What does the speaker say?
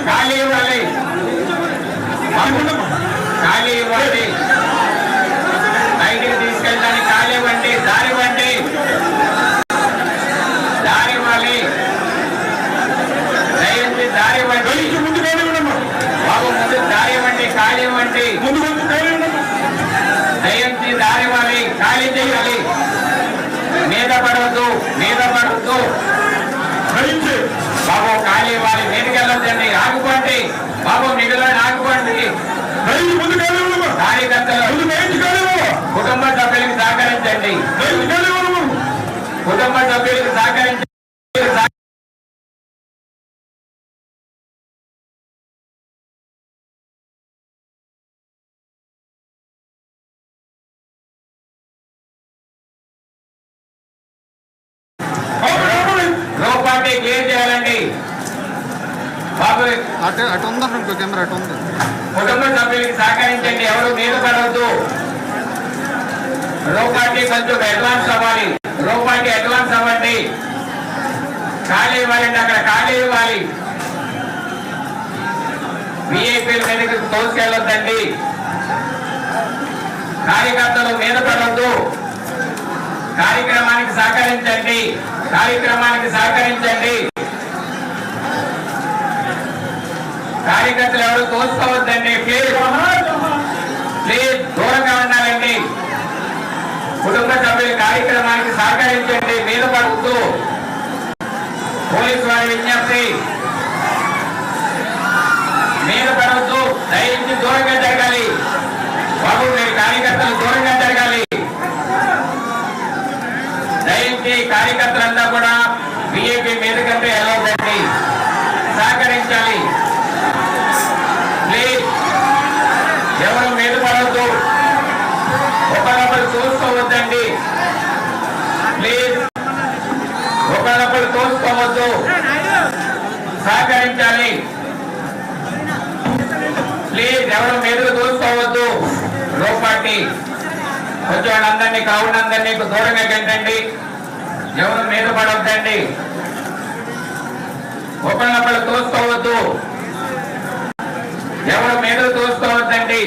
ఖాళీ ఇవ్వాలి, ఖాళీ ఇవ్వాలి, బయటికి తీసుకెళ్ళడానికి ఖాళీ ఇవ్వండి, దారి ఇవ్వండి, దారి ఇవ్వాలి, దయచేసి దారి ఇవ్వండి, బాబు ముందు దారి ఇవ్వండి, ఖాళీ ఇవ్వండి, దయచేసి దారి ఇవ్వాలి, ఖాళీ చేయాలి, మీద పడవద్దు, మీద పడవద్దు బాబు, ఖాళీ ఇవ్వాలి, మీదకి వెళ్ళొద్దండి, ఆగుకోండి బాబు, మిగిలిన ఆగుకోండి, కార్యకర్తలు కుటుంబ సభ్యులకు సహకరించండి, కుటుంబ సభ్యులకు సహకరించండి. రోపాటి క్లియర్ చేయాలండి బాబు, అటు ఉందా కెమెరా, అటు ఉంది. కుటుంబ సభ్యులకి సహకరించండి, ఎవరు మీద పడవద్దు. రోపాటి కొంచెం అడ్వాన్స్ అవ్వాలి, రోపాటి అడ్వాన్స్ అవ్వండి, ఖాళీ ఇవ్వాలండి, అక్కడ ఖాళీ ఇవ్వాలి, విఐపీల మీదకి తోసుకెళ్ళొద్దండి, కార్యకర్తలు మీద పడవద్దు, కార్యక్రమానికి సహకరించండి, కార్యక్రమానికి సహకరించండి, కార్యకర్తలు ఎవరు తోసుకోవద్దండి, ప్లీజ్ ప్లీజ్ దూరంగా ఉండాలండి, కుటుంబ సభ్యుల కార్యక్రమానికి సహకరించండి, మీద పడుతూ పోలీసు వారి విజ్ఞప్తి, మీద పడవద్దు, దయచేసి దూరంగా జరగాలి బాబు, మీరు కార్యకర్తలు దూరంగా జరగాలి, దయచేసి కార్యకర్తలంతా కూడా బిజెపి మీదకంటే వెళ్ళవద్దండి, సహకరించాలి, ప్లీజ్ ఎవరు మీద పడవద్దు, ఒకరొకరు తోసుకోవద్దండి, ప్లీజ్ ఒకరొకరు తోసుకోవద్దు, సహకరించాలి, ప్లీజ్ ఎవరు మీదకు తోసుకోవద్దు, రోపాటి కొంచెం వాళ్ళందరినీ కావునందరినీ దూరంగా గెంటండి, ఎవరు మీద పడవద్దండి, ఒకరినొకరు తోసుకోవద్దు, ఎవరు మీద తోసుకోవద్దండి.